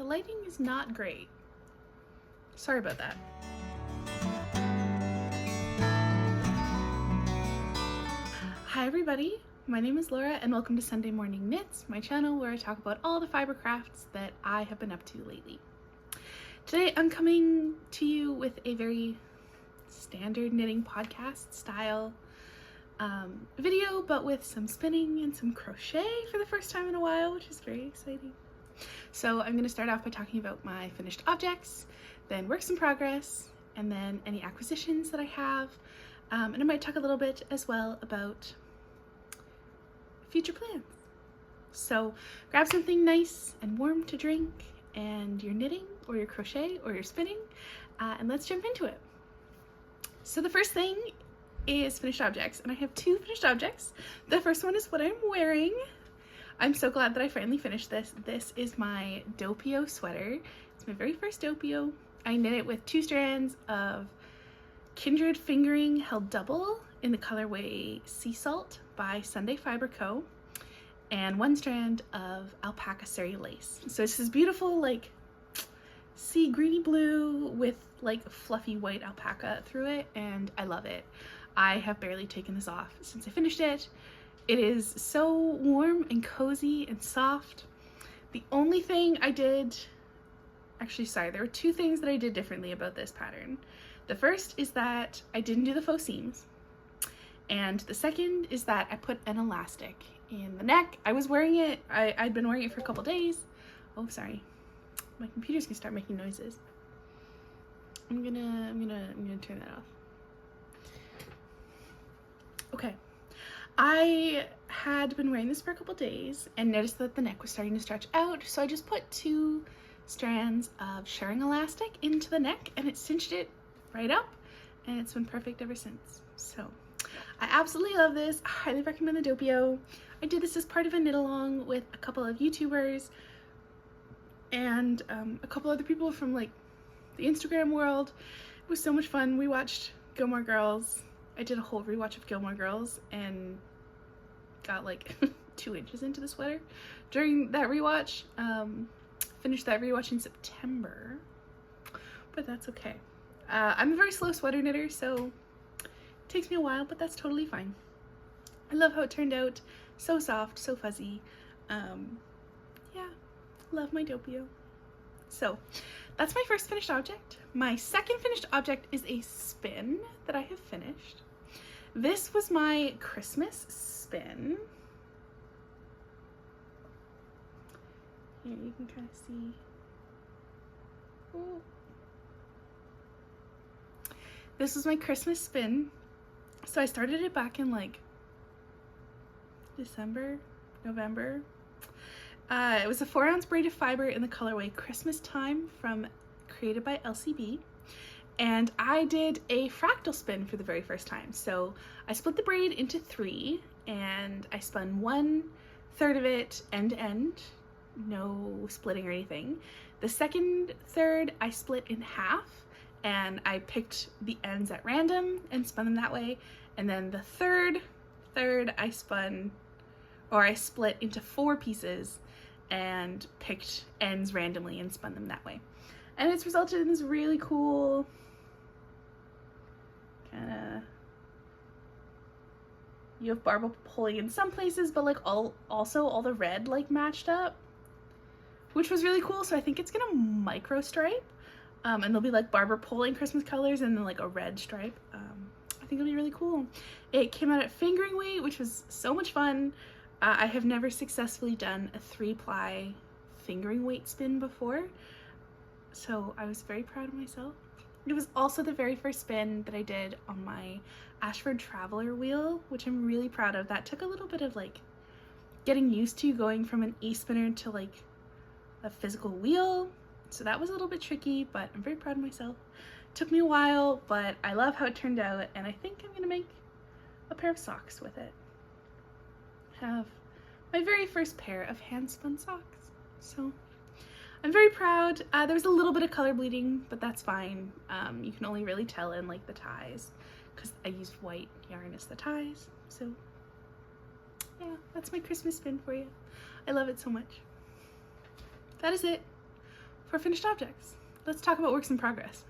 The lighting is not great. Sorry about that. Hi everybody, my name is Laura and welcome to Sunday Morning Knits, my channel where I talk about all the fiber crafts that I have been up to lately. Today I'm coming to you with a very standard knitting podcast style video, but with some spinning and some crochet for the first time in a while, which is very exciting. So I'm going to start off by talking about my finished objects, then works in progress, and then any acquisitions that I have, and I might talk a little bit as well about future plans. So grab something nice and warm to drink and your knitting or your crochet or your spinning, and let's jump into it. So the first thing is finished objects, and I have two finished objects. The first one is what I'm wearing. I'm so glad that I finally finished this. This is my Doppio sweater. It's my very first Doppio. I knit it with 2 strands of Kindred Fingering held double in the colorway Sea Salt by Sunday Fibre Co. and 1 strand of alpaca sari lace. So it's this beautiful like sea greeny blue with like fluffy white alpaca through it, and I love it. I have barely taken this off since I finished it. It is so warm and cozy and soft. The only thing I did, actually sorry, there were 2 things that I did differently about this pattern. The first is that I didn't do the faux seams, and the second is that I put an elastic in the neck. I was wearing it, I'd been wearing it for a couple days. Oh, sorry, my computer's gonna start making noises. I'm gonna turn that off. Okay, I had been wearing this for a couple days and noticed that the neck was starting to stretch out, so I just put 2 strands of shirring elastic into the neck and it cinched it right up, and it's been perfect ever since. So I absolutely love this. I highly recommend the Doppio. I did this as part of a knit along with a couple of YouTubers and a couple other people from like the Instagram world. It was so much fun. We watched Gilmore Girls. I did a whole rewatch of Gilmore Girls and got like 2 inches into the sweater during that rewatch. Finished that rewatch in September, but that's okay. I'm a very slow sweater knitter, so it takes me a while, but that's totally fine. I love how it turned out. So soft, so fuzzy. Yeah, love my Doppio. So that's my first finished object. My second finished object is a spin that I have finished. This was my Christmas spin. Here you can kind of see. Ooh. This was my Christmas spin. So I started it back in like December, November. It was a 4-ounce braided fiber in the colorway Christmas Time created by LCB. And I did a fractal spin for the very first time. So I split the braid into 3 and I spun 1/3 of it end to end, no splitting or anything. The second third I split in half and I picked the ends at random and spun them that way. And then the third I split into 4 pieces and picked ends randomly and spun them that way. And it's resulted in this really cool you have barber pulling in some places, but like also all the red like matched up, which was really cool. So I think it's gonna micro stripe, and there'll be like barber pulling Christmas colors and then like a red stripe. I think it'll be really cool. It came out at fingering weight, which was so much fun. I have never successfully done a 3-ply fingering weight spin before, so I was very proud of myself. It was also the very first spin that I did on my Ashford Traveler wheel, which I'm really proud of. That took a little bit of like getting used to, going from an e-spinner to like a physical wheel. So that was a little bit tricky, but I'm very proud of myself. It took me a while, but I love how it turned out, and I think I'm gonna make a pair of socks with it. Have my very first pair of hand spun socks. So I'm very proud. There was a little bit of color bleeding, but that's fine. You can only really tell in like the ties because I used white yarn as the ties. So yeah, that's my Christmas spin for you. I love it so much. That is it for finished objects. Let's talk about works in progress.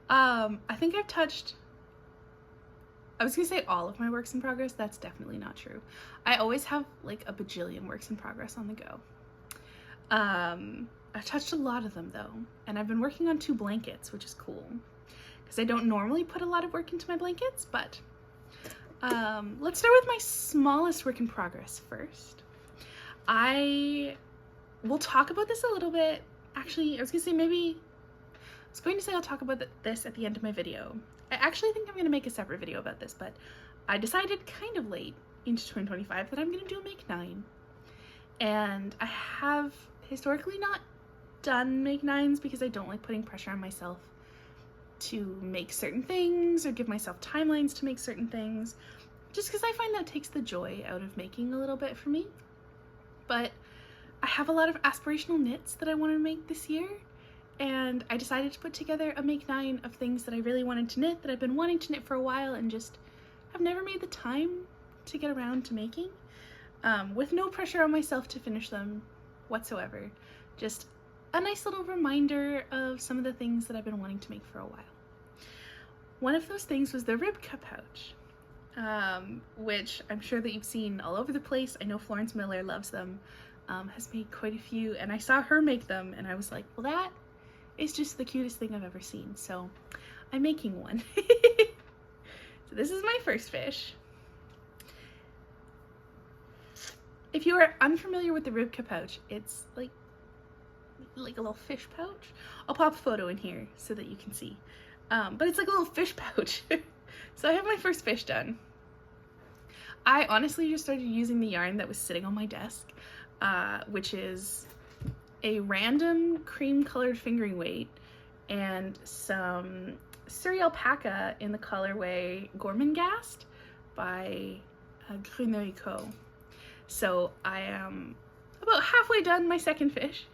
I think I've touched, I was gonna say all of my works in progress. That's definitely not true. I always have like a bajillion works in progress on the go. I've touched a lot of them though, and I've been working on 2 blankets, which is cool because I don't normally put a lot of work into my blankets, but let's start with my smallest work in progress first. I will talk about this a little bit. Actually, I was going to say I'll talk about this at the end of my video. I actually think I'm going to make a separate video about this, but I decided kind of late into 2025 that I'm going to do a make 9. And I have historically not done make 9s because I don't like putting pressure on myself to make certain things or give myself timelines to make certain things, just because I find that takes the joy out of making a little bit for me. But I have a lot of aspirational knits that I want to make this year, and I decided to put together a make 9 of things that I really wanted to knit, that I've been wanting to knit for a while and just have never made the time to get around to making, with no pressure on myself to finish them whatsoever. Just a nice little reminder of some of the things that I've been wanting to make for a while. One of those things was the Rybka Pouch, which I'm sure that you've seen all over the place. I know Florence Miller loves them, has made quite a few, and I saw her make them and I was like, well, that is just the cutest thing I've ever seen, so I'm making one. So this is my first fish. If you are unfamiliar with the Rybka Pouch, it's like a little fish pouch. I'll pop a photo in here so that you can see. But it's like a little fish pouch. So I have my first fish done. I honestly just started using the yarn that was sitting on my desk, which is a random cream colored fingering weight and some Surrey alpaca in the colorway Gormangast by Co. So I am about halfway done my second fish.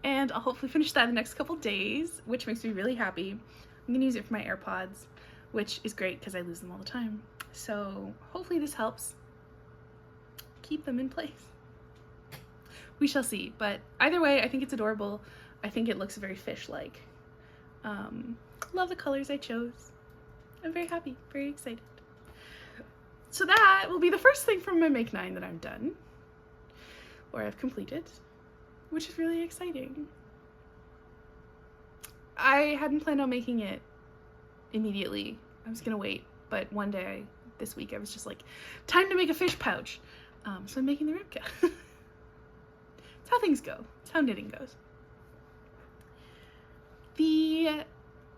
And I'll hopefully finish that in the next couple days, which makes me really happy. I'm gonna use it for my AirPods, which is great because I lose them all the time. So hopefully this helps keep them in place. We shall see, but either way, I think it's adorable. I think it looks very fish-like. Love the colors I chose. I'm very happy, very excited. So that will be the first thing from my make 9 that I'm done, or I've completed, which is really exciting. I hadn't planned on making it immediately. I was gonna wait, but one day this week I was just like, time to make a fish pouch. So I'm making the Rybka. It's how things go. It's how knitting goes. The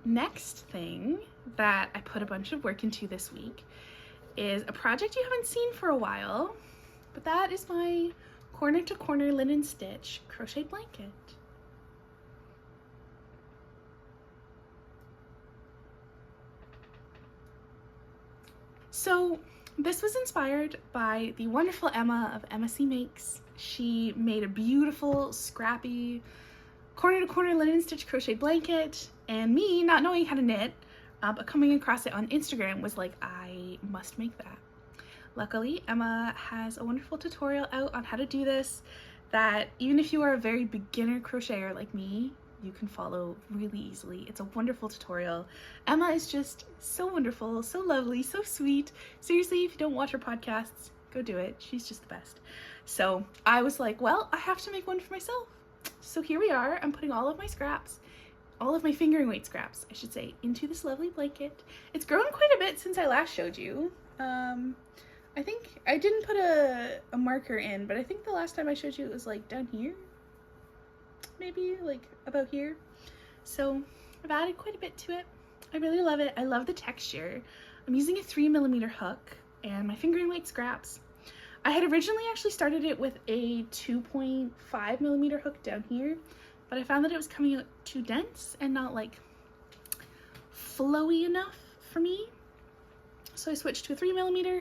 next thing that I put a bunch of work into this week is a project you haven't seen for a while, but that is my corner to corner linen stitch crochet blanket. So this was inspired by the wonderful Emma of Emma C Makes. She made a beautiful scrappy corner to corner linen stitch crochet blanket, and me not knowing how to knit, but coming across it on Instagram was like, I must make that. Luckily, Emma has a wonderful tutorial out on how to do this that even if you are a very beginner crocheter like me, you can follow really easily. It's a wonderful tutorial. Emma is just so wonderful, so lovely, so sweet. Seriously, if you don't watch her podcasts, go do it. She's just the best. So I was like, well, I have to make one for myself. So here we are. I'm putting all of my scraps, all of my fingering weight scraps, I should say, into this lovely blanket. It's grown quite a bit since I last showed you. I think I didn't put a marker in, but I think the last time I showed you it was like down here, maybe like about here. So I've added quite a bit to it. I really love it. I love the texture. I'm using a 3mm hook and my fingering weight scraps. I had originally actually started it with a 2.5mm hook down here, but I found that it was coming out too dense and not like flowy enough for me. So I switched to a 3mm.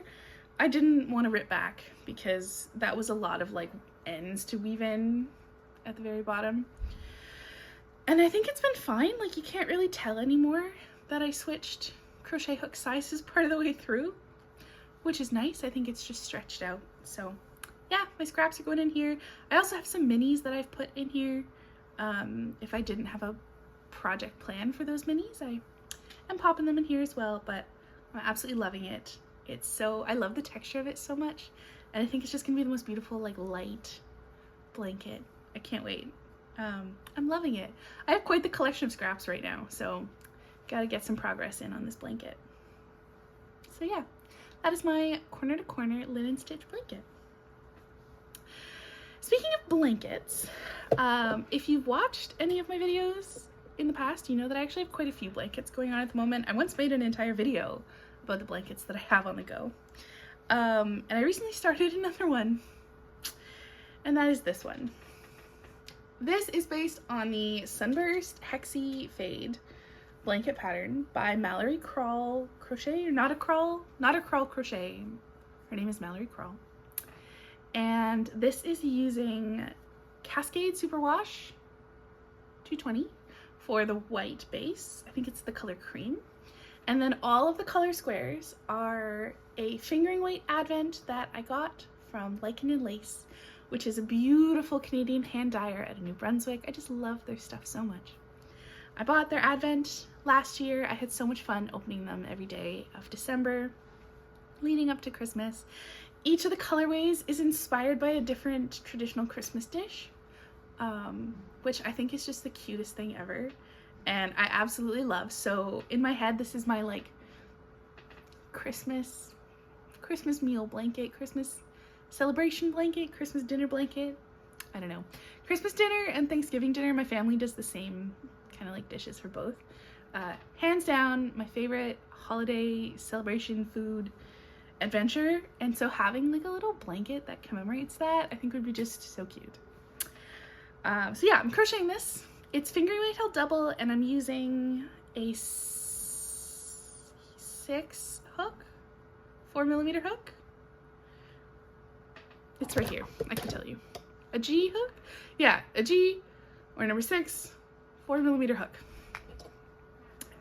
I didn't want to rip back because that was a lot of like ends to weave in at the very bottom. And I think it's been fine. Like you can't really tell anymore that I switched crochet hook sizes part of the way through, which is nice. I think it's just stretched out. So yeah, my scraps are going in here. I also have some minis that I've put in here If I didn't have a project plan for those minis, I am popping them in here as well, but I'm absolutely loving it. It's so, I love the texture of it so much, and I think it's just gonna be the most beautiful, like, light blanket. I can't wait. I'm loving it. I have quite the collection of scraps right now, so gotta get some progress in on this blanket. So yeah, that is my corner to corner linen stitch blanket. Speaking of blankets, if you've watched any of my videos in the past, you know that I actually have quite a few blankets going on at the moment. I once made an entire video about the blankets that I have on the go. And I recently started another one, and that is this one. This is based on the Sunburst Hexie Fade blanket pattern by Mallory Crawl Crochet, or not a crawl crochet. Her name is Mallory Crawl. And this is using Cascade Superwash 220 for the white base. I think it's the color cream. And then all of the color squares are a fingering weight advent that I got from Lichen and Lace, which is a beautiful Canadian hand dyer out of New Brunswick. I just love their stuff so much. I bought their advent last year. I had so much fun opening them every day of December leading up to Christmas. Each of the colorways is inspired by a different traditional Christmas dish, which I think is just the cutest thing ever, and I absolutely love. So in my head, this is my like Christmas meal blanket, Christmas celebration blanket, Christmas dinner blanket. I don't know. Christmas dinner and Thanksgiving dinner, my family does the same kind of like dishes for both. Hands down, my favorite holiday celebration food adventure, and so having like a little blanket that commemorates that I think would be just so cute. So yeah, I'm crocheting this. It's fingering weight held double, and I'm using a 6 hook, 4mm hook. It's right here, I can tell you. A G hook? Yeah, a G or number 6, 4mm hook.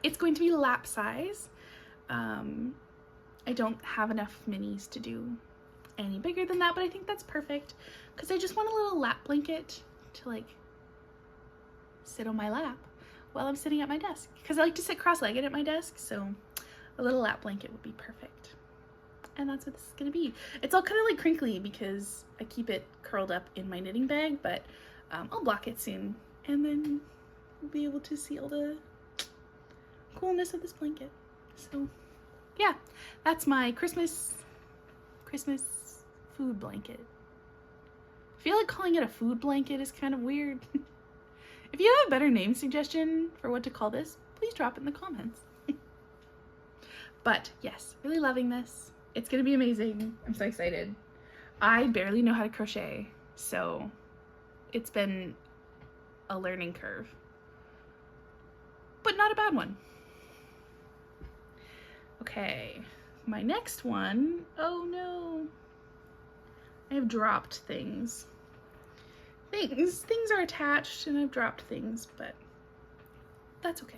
It's going to be lap size. I don't have enough minis to do any bigger than that, but I think that's perfect because I just want a little lap blanket to like sit on my lap while I'm sitting at my desk, because I like to sit cross-legged at my desk, so a little lap blanket would be perfect. And that's what this is gonna be. It's all kind of like crinkly because I keep it curled up in my knitting bag, but I'll block it soon, and then we'll be able to see all the coolness of this blanket. So yeah, that's my Christmas food blanket. I feel like calling it a food blanket is kind of weird. If you have a better name suggestion for what to call this, please drop it in the comments. But yes, really loving this. It's gonna be amazing. I'm so excited. I barely know how to crochet, so it's been a learning curve, but not a bad one. Okay, my next one, oh no, I have dropped things. Things are attached and I've dropped things, but that's okay.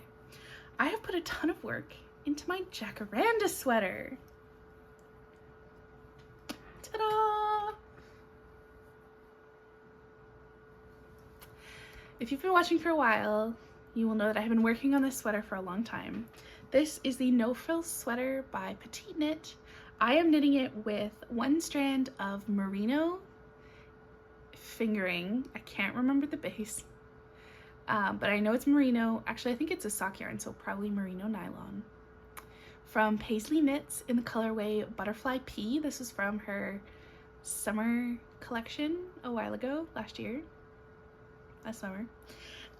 I have put a ton of work into my jacaranda sweater. Ta-da! If you've been watching for a while, you will know that I have been working on this sweater for a long time. This is the No Frills Sweater by Petite Knit. I am knitting it with one strand of merino fingering. I can't remember the base, but I know it's merino. Actually, I think it's a sock yarn, so probably merino nylon. From Paisley Knits in the colorway Butterfly Pea. This is from her summer collection a while ago, last summer.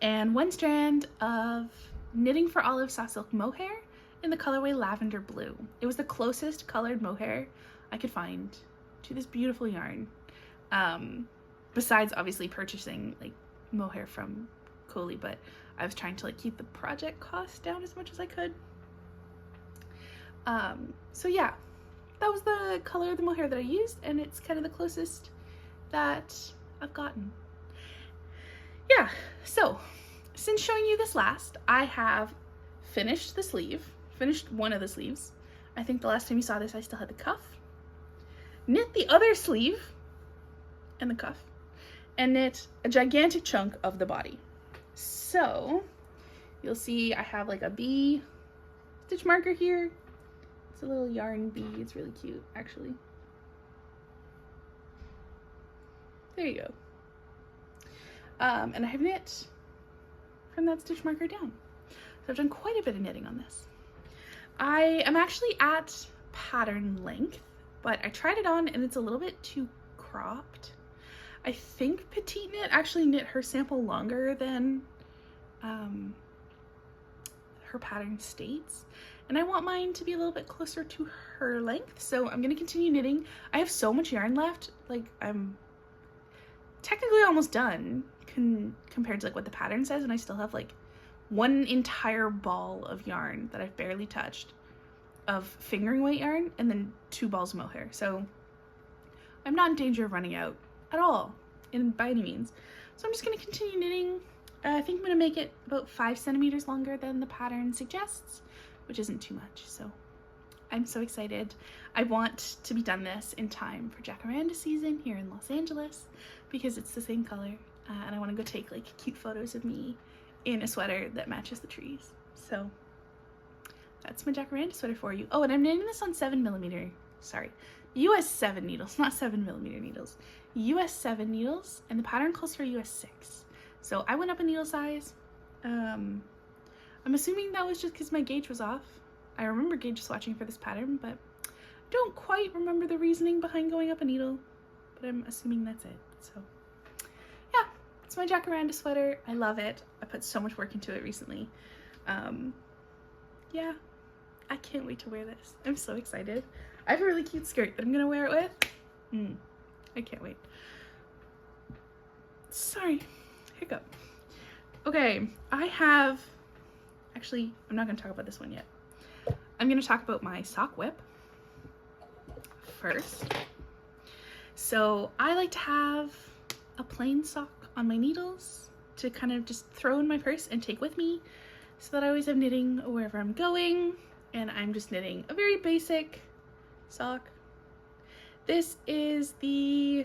And one strand of Knitting for Olive Soft Silk Mohair in the colorway Lavender Blue. It was the closest colored mohair I could find to this beautiful yarn. Besides obviously purchasing like mohair from Coley, but I was trying to like keep the project cost down as much as I could. So yeah, that was the color of the mohair that I used, and it's kind of the closest that I've gotten. Yeah, so since showing you this last, I have finished the sleeve, finished one of the sleeves. I think the last time you saw this, I still had the cuff. Knit the other sleeve and the cuff, and knit a gigantic chunk of the body. So you'll see I have like a bee stitch marker here. It's a little yarn bee. It's really cute, actually. There you go. And I have knit from that stitch marker down. So I've done quite a bit of knitting on this. I am actually at pattern length, but I tried it on and it's a little bit too cropped. I think Petite Knit actually knit her sample longer than her pattern states, and I want mine to be a little bit closer to her length, so I'm gonna continue knitting. I have so much yarn left, like I'm technically almost done compared to like what the pattern says, and I still have like one entire ball of yarn that I've barely touched of fingering weight yarn, and then 2 balls of mohair. So I'm not in danger of running out at all, by any means. So I'm just going to continue knitting. I think I'm going to make it about 5 centimeters longer than the pattern suggests, which isn't too much. So I'm so excited. I want to be done this in time for jacaranda season here in Los Angeles because it's the same color, and I want to go take like cute photos of me in a sweater that matches the trees. So that's my jacaranda sweater for you. Oh, and I'm knitting this on 7mm, sorry, US 7 needles, not 7mm needles, US 7 needles, and the pattern calls for US 6. So I went up a needle size. I'm assuming that was just because my gauge was off. I remember gauge swatching for this pattern, but I don't quite remember the reasoning behind going up a needle, but I'm assuming that's it. So yeah, it's my jacaranda sweater. I love it. I put so much work into it recently. Yeah, I can't wait to wear this. I'm so excited. I have a really cute skirt that I'm gonna wear it with. I can't wait. Sorry, hiccup. Okay, actually, I'm not gonna talk about this one yet. I'm gonna talk about my sock whip first. So I like to have a plain sock on my needles to kind of just throw in my purse and take with me so that I always have knitting wherever I'm going. And I'm just knitting a very basic sock. This is the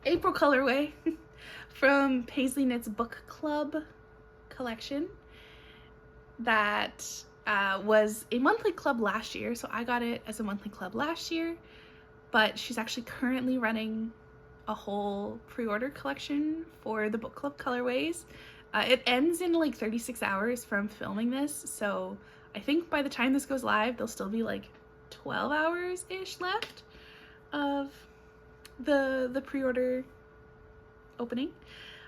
April colorway from Paisley Knits Book Club collection that was a monthly club last year, so I got it as a monthly club last year, but she's actually currently running a whole pre-order collection for the book club colorways. It ends in like 36 hours from filming this, so I think by the time this goes live there'll still be like 12 hours ish left of the pre-order opening.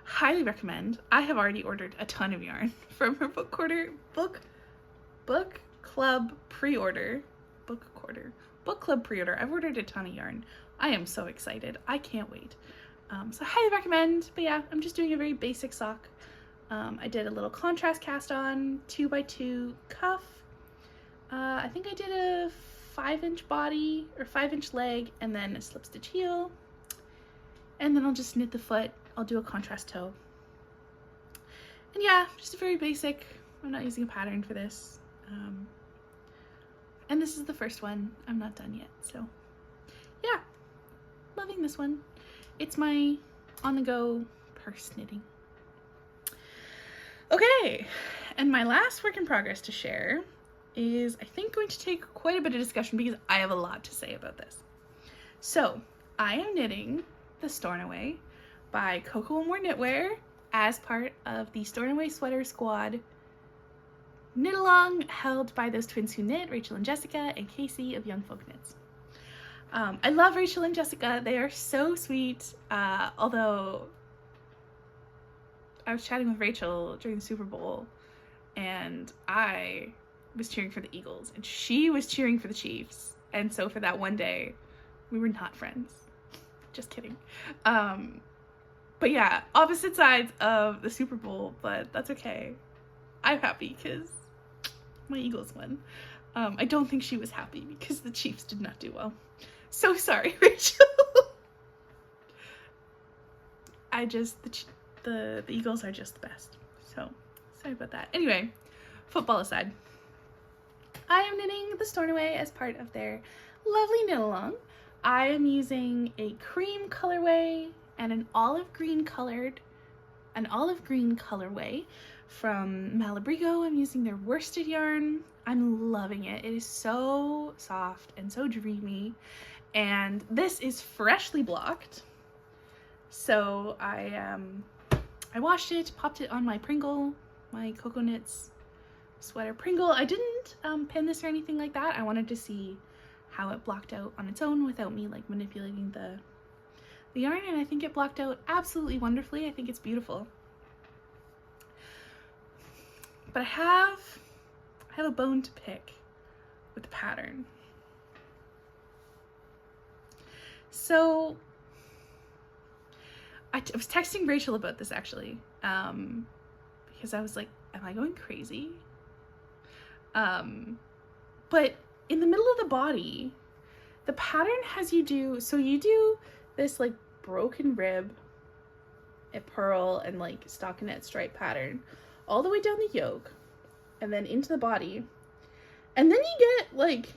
Highly recommend. I have already ordered a ton of yarn from her book club pre-order. I've ordered a ton of yarn. I am so excited. I can't wait. So highly recommend. But yeah, I'm just doing a very basic sock. I did a little contrast cast on 2x2 cuff. I think I did a 5-inch body or 5-inch leg and then a slip stitch heel. And then I'll just knit the foot. I'll do a contrast toe. And yeah, just a very basic. I'm not using a pattern for this. And this is the first one. I'm not done yet. So yeah, loving this one. It's my on-the-go purse knitting. Okay, and my last work in progress to share is, I think, going to take quite a bit of discussion because I have a lot to say about this. So I am knitting the Stornoway by Cocoa and More Knitwear as part of the Stornoway Sweater Squad knit along held by those twins who knit, Rachel and Jessica, and Casey of Young Folk Knits. I love Rachel and Jessica. They are so sweet, although I was chatting with Rachel during the Super Bowl and I was cheering for the Eagles and she was cheering for the Chiefs, and so for that one day we were not friends. Just kidding. But yeah, opposite sides of the Super Bowl, but that's okay. I'm happy because my Eagles won. I don't think she was happy because the Chiefs did not do well. So sorry, Rachel. The Eagles are just the best. So sorry about that. Anyway, football aside, I am knitting the Stornoway as part of their lovely knit along. I am using a cream colorway and an olive green colorway from Malabrigo. I'm using their worsted yarn. I'm loving it. It is so soft and so dreamy, and this is freshly blocked. So I washed it, popped it on my Pringle, my Cocoa Knits sweater Pringle. I didn't pin this or anything like that. I wanted to see how it blocked out on its own without me like manipulating the yarn, and I think it blocked out absolutely wonderfully. I think it's beautiful. But I have a bone to pick with the pattern. So I was texting Rachel about this actually, because I was like, am I going crazy? But in the middle of the body, the pattern has you do this like broken rib, a purl, and like stockinette stripe pattern all the way down the yoke and then into the body. And then you get like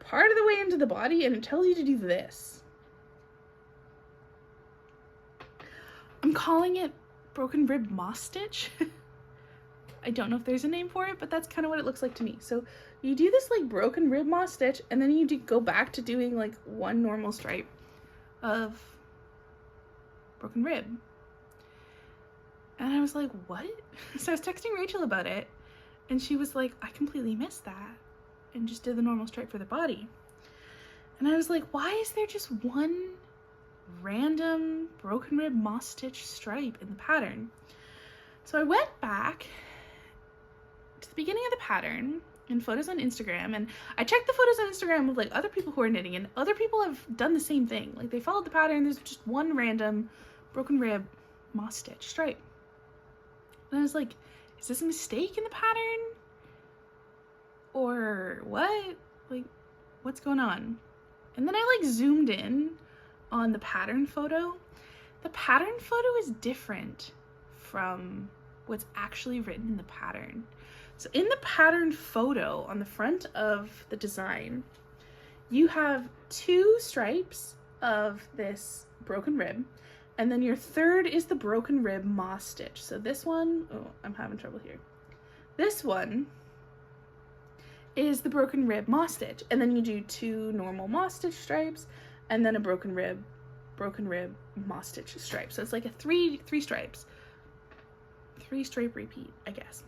part of the way into the body and it tells you to do this. I'm calling it broken rib moss stitch. I don't know if there's a name for it, but that's kind of what it looks like to me. So you do this like broken rib moss stitch, and then you go back to doing like one normal stripe of broken rib. And I was like, what? So I was texting Rachel about it, and she was like, I completely missed that and just did the normal stripe for the body. And I was like, why is there just one random broken rib moss stitch stripe in the pattern? So I went back to the beginning of the pattern in photos on Instagram, and I checked the photos on Instagram of like other people who are knitting, and other people have done the same thing. Like they followed the pattern, there's just one random broken rib moss stitch stripe. And I was like, is this a mistake in the pattern? Or what? Like, what's going on? And then I like zoomed in on the pattern photo. The pattern photo is different from what's actually written in the pattern. So in the pattern photo on the front of the design, you have two stripes of this broken rib, and then your third is the broken rib moss stitch. So this one, oh, I'm having trouble here. This one is the broken rib moss stitch, and then you do two normal moss stitch stripes, and then a broken rib moss stitch stripe. So it's like a three stripes. 3 stripe repeat, I guess.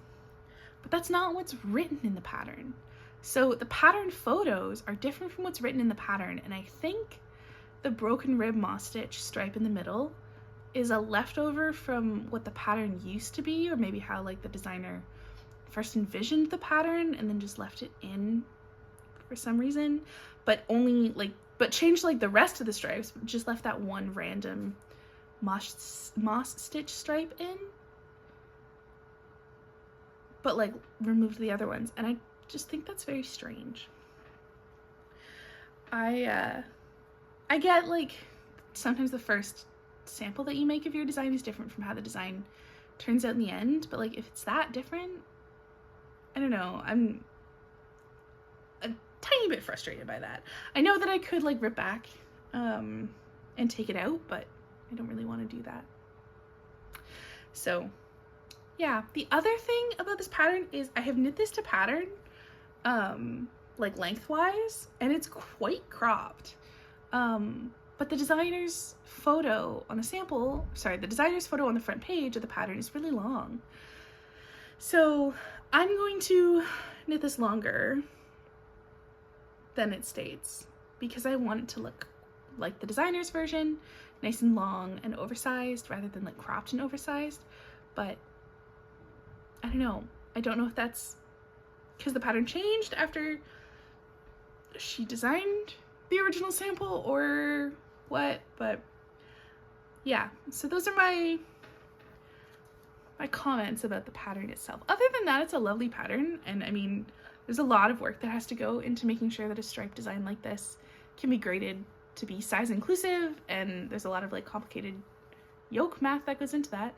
But that's not what's written in the pattern. So the pattern photos are different from what's written in the pattern, and I think the broken rib moss stitch stripe in the middle is a leftover from what the pattern used to be, or maybe how like the designer first envisioned the pattern and then just left it in for some reason, but changed like the rest of the stripes, but just left that one random moss stitch stripe in, but like removed the other ones. And I just think that's very strange. I get like sometimes the first sample that you make of your design is different from how the design turns out in the end, but like if it's that different, I don't know, I'm a tiny bit frustrated by that. I know that I could like rip back and take it out, but I don't really want to do that. So yeah, the other thing about this pattern is I have knit this to pattern like lengthwise, and it's quite cropped. But the designer's photo on the front page of the pattern is really long. So I'm going to knit this longer than it states because I want it to look like the designer's version, nice and long and oversized rather than like cropped and oversized. But I don't know. I don't know if that's because the pattern changed after she designed the original sample or what, but yeah. So those are my comments about the pattern itself. Other than that, it's a lovely pattern, and I mean, there's a lot of work that has to go into making sure that a stripe design like this can be graded to be size inclusive, and there's a lot of like complicated yoke math that goes into that.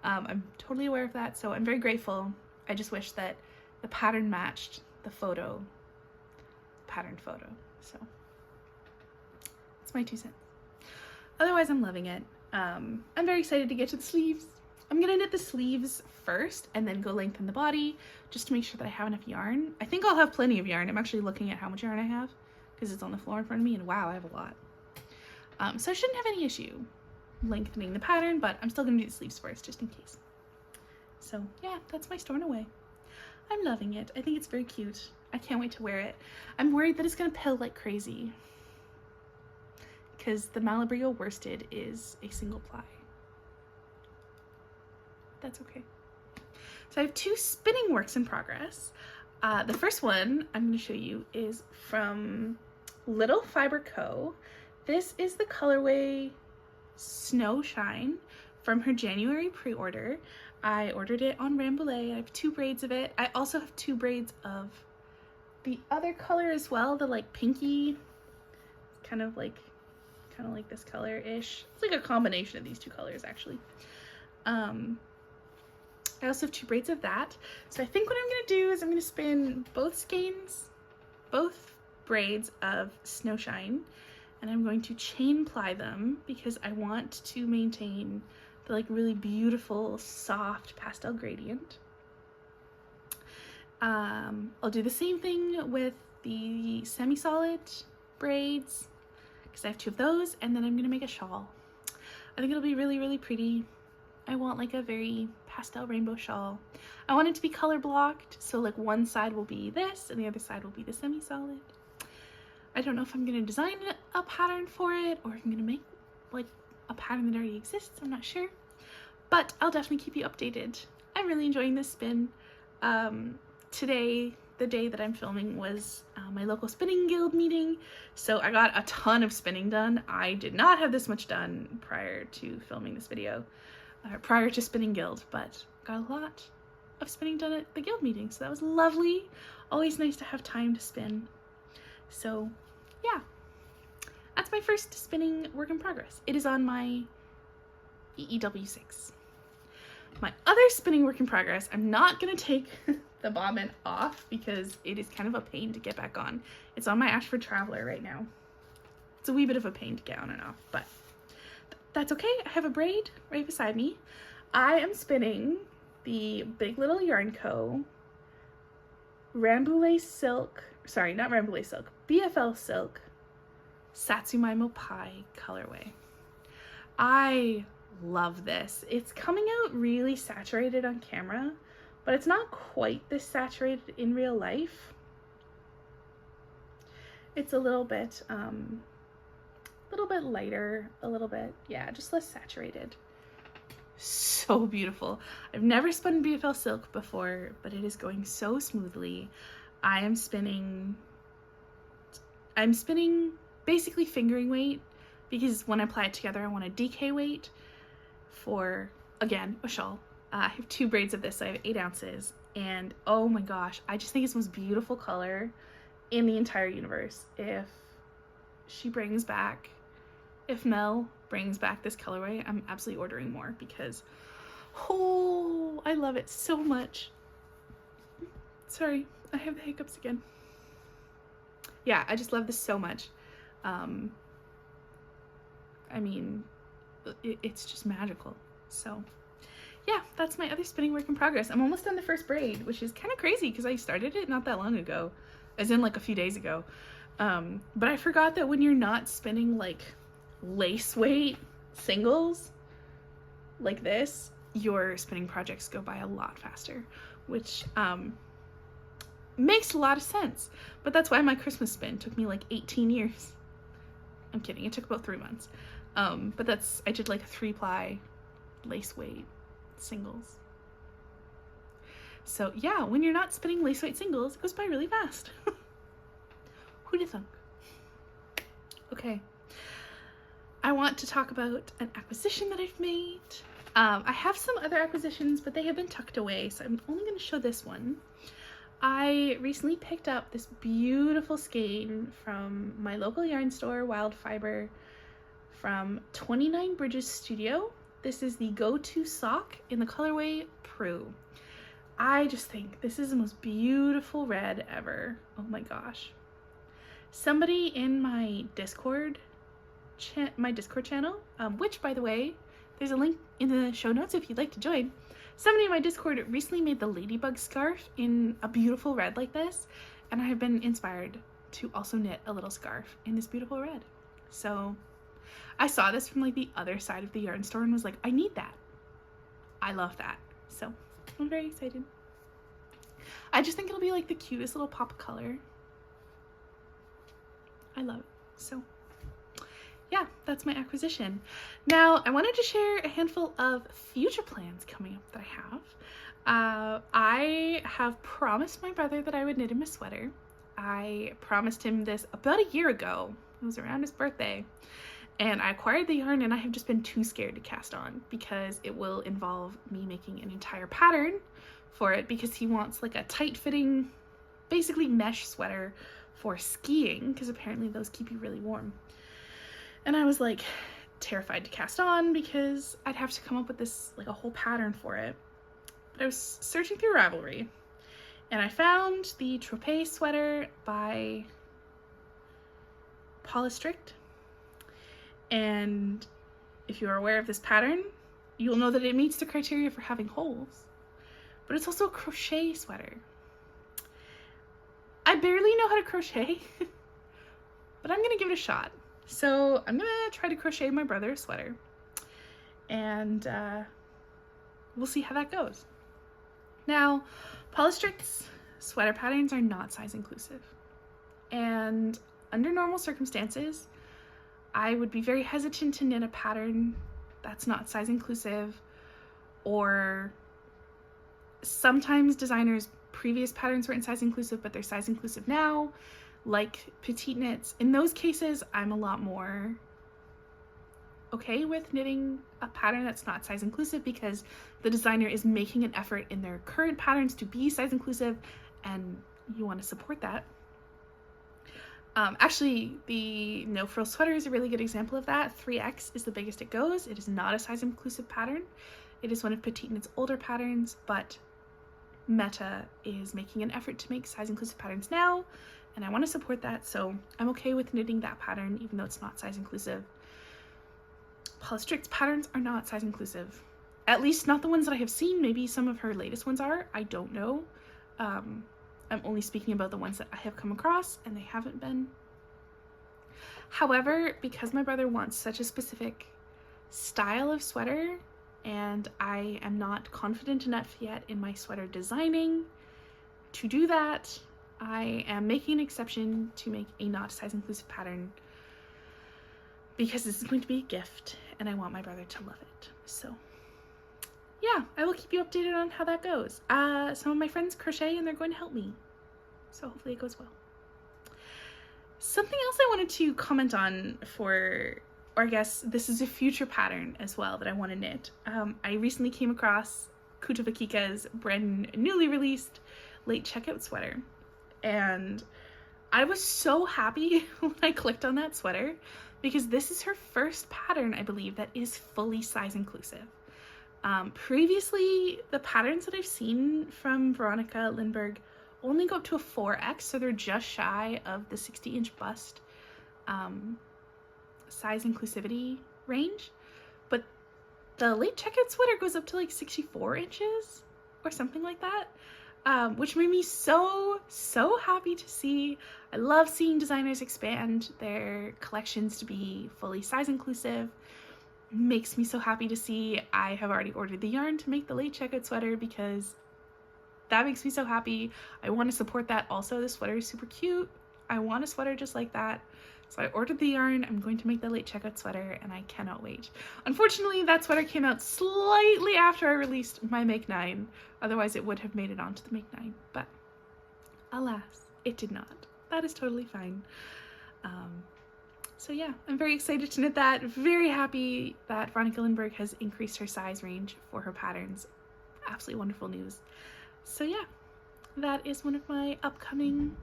I'm totally aware of that, so I'm very grateful. I just wish that the pattern matched the pattern photo. So that's my 2 cents. Otherwise, I'm loving it. I'm very excited to get to the sleeves. I'm gonna knit the sleeves first and then go lengthen the body just to make sure that I have enough yarn. I think I'll have plenty of yarn. I'm actually looking at how much yarn I have because it's on the floor in front of me, and wow, I have a lot. So I shouldn't have any issue lengthening the pattern, but I'm still gonna do the sleeves first just in case. So yeah, that's my Stornoway. I'm loving it. I think it's very cute. I can't wait to wear it. I'm worried that it's gonna pill like crazy because the Malabrigo worsted is a single ply. That's okay. So I have two spinning works in progress. The first one I'm going to show you is from Little Fibre Co. This is the colorway Snowshine from her January pre-order. I ordered it on Rambouillet. I have 2 braids of it. I also have 2 braids of the other color as well, the like pinky, kind of like this color-ish. It's like a combination of these 2 colors actually. I also have 2 braids of that. So I think what I'm gonna do is I'm gonna spin both braids of Snowshine, and I'm going to chain ply them because I want to maintain the like really beautiful soft pastel gradient. I'll do the same thing with the semi-solid braids because I have 2 of those, and then I'm gonna make a shawl. I think it'll be really, really pretty. I want like a very pastel rainbow shawl. I want it to be color blocked, so like one side will be this and the other side will be the semi-solid. I don't know if I'm gonna design a pattern for it or if I'm gonna make like a pattern that already exists. I'm not sure, but I'll definitely keep you updated. I'm really enjoying this spin. Today, the day that I'm filming, was my local spinning guild meeting, so I got a ton of spinning done. I did not have this much done prior to filming this video, prior to spinning guild, but got a lot of spinning done at the guild meeting, so that was lovely. Always nice to have time to spin. So yeah, that's my first spinning work in progress. It is on my EEW6. My other spinning work in progress, I'm not gonna take the bobbin off because it is kind of a pain to get back on. It's on my Ashford Traveler right now. It's a wee bit of a pain to get on and off, but that's okay. I have a braid right beside me. I am spinning the Big Little Yarn Co. Rambouillet silk, sorry, not Rambouillet silk, BFL silk Satsumaimo Pie colorway. I love this. It's coming out really saturated on camera, but it's not quite this saturated in real life. It's a little bit lighter, a little bit, yeah, just less saturated. So beautiful. I've never spun BFL silk before, but it is going so smoothly. I'm spinning basically fingering weight because when I apply it together, I want a DK weight for, again, a shawl. I have 2 braids of this, so I have 8 ounces, and oh my gosh, I just think it's the most beautiful color in the entire universe. If Mel brings back this colorway, I'm absolutely ordering more because, oh, I love it so much. Sorry, I have the hiccups again. Yeah, I just love this so much. I mean, it's just magical. So yeah, that's my other spinning work in progress. I'm almost done the first braid, which is kind of crazy because I started it not that long ago, as in like a few days ago. But I forgot that when you're not spinning like lace weight singles like this, your spinning projects go by a lot faster, which makes a lot of sense. But that's why my Christmas spin took me like 18 years. I'm kidding, it took about 3 months. But I did like a 3-ply lace weight singles. So yeah, when you're not spinning lace weight singles, it goes by really fast. Who'd have thunk? Okay, I want to talk about an acquisition that I've made. I have some other acquisitions, but they have been tucked away, so I'm only going to show this one. I recently picked up this beautiful skein from my local yarn store, Wild Fibre, from 29 Bridges Studio. This is the go-to sock in the colorway Prue. I just think this is the most beautiful red ever. Oh my gosh. Somebody in my Discord my Discord channel, which, by the way, there's a link in the show notes if you'd like to join. Somebody in my Discord recently made the ladybug scarf in a beautiful red like this, and I have been inspired to also knit a little scarf in this beautiful red. So I saw this from like the other side of the yarn store and was like, I need that. I love that. So I'm very excited. I just think it'll be like the cutest little pop of color. I love it. So yeah, that's my acquisition. Now, I wanted to share a handful of future plans coming up that I have. I have promised my brother that I would knit him a sweater. I promised him this about a year ago. It was around his birthday. And I acquired the yarn and I have just been too scared to cast on because it will involve me making an entire pattern for it because he wants like a tight-fitting, basically mesh sweater for skiing because apparently those keep you really warm. And I was like terrified to cast on because I'd have to come up with this like a whole pattern for it. But I was searching through Ravelry and I found the Doppio Sweater by Polystrict. And if you are aware of this pattern, you'll know that it meets the criteria for having holes. But it's also a crochet sweater. I barely know how to crochet, but I'm gonna give it a shot. So I'm gonna try to crochet my brother's sweater and we'll see how that goes. Now, Polystrict's sweater patterns are not size inclusive. And under normal circumstances, I would be very hesitant to knit a pattern that's not size inclusive, or sometimes designers' previous patterns weren't size inclusive, but they're size inclusive now, like petite knits. In those cases, I'm a lot more okay with knitting a pattern that's not size inclusive because the designer is making an effort in their current patterns to be size inclusive and you want to support that. Actually, the No Frills Sweater is a really good example of that. 3X is the biggest it goes. It is not a size inclusive pattern. It is one of Petite Knit's older patterns, but Meta is making an effort to make size inclusive patterns now, and I want to support that, so I'm okay with knitting that pattern even though it's not size inclusive. Polystrict's patterns are not size inclusive. At least not the ones that I have seen. Maybe some of her latest ones are. I don't know. I'm only speaking about the ones that I have come across, and they haven't been. However, because my brother wants such a specific style of sweater, and I am not confident enough yet in my sweater designing to do that, I am making an exception to make a not size inclusive pattern because this is going to be a gift and I want my brother to love it. So yeah, I will keep you updated on how that goes. Some of my friends crochet and they're going to help me, so hopefully it goes well. Something else I wanted to comment on or I guess this is a future pattern as well that I want to knit. I recently came across Kutavakika's brand newly released late checkout sweater, and I was so happy when I clicked on that sweater because this is her first pattern, I believe, that is fully size inclusive. Previously, the patterns that I've seen from Veronica Lindberg only go up to a 4X, so they're just shy of the 60-inch bust size inclusivity range, but the late checkout sweater goes up to like 64 inches or something like that, which made me so happy to see. I love seeing designers expand their collections to be fully size inclusive. Makes me so happy to see. I have already ordered the yarn to make the late checkout sweater because that makes me so happy. I want to support that also. The sweater is super cute. I want a sweater just like that. So I ordered the yarn. I'm going to make the late checkout sweater and I cannot wait. Unfortunately, that sweater came out slightly after I released my Make 9. Otherwise, it would have made it onto the Make 9. But alas, it did not. That is totally fine. So yeah, I'm very excited to knit that. Very happy that Veronica Lindberg has increased her size range for her patterns. Absolutely wonderful news. So yeah, that is one of my upcoming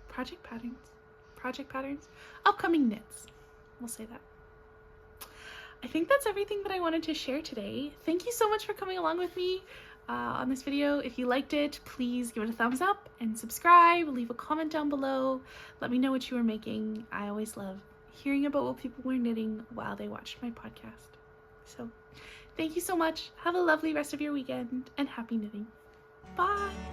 project patterns, upcoming knits. We'll say that. I think that's everything that I wanted to share today. Thank you so much for coming along with me on this video. If you liked it, please give it a thumbs up and subscribe. Leave a comment down below. Let me know what you are making. I always love hearing about what people were knitting while they watched my podcast. So thank you so much. Have a lovely rest of your weekend and happy knitting. Bye!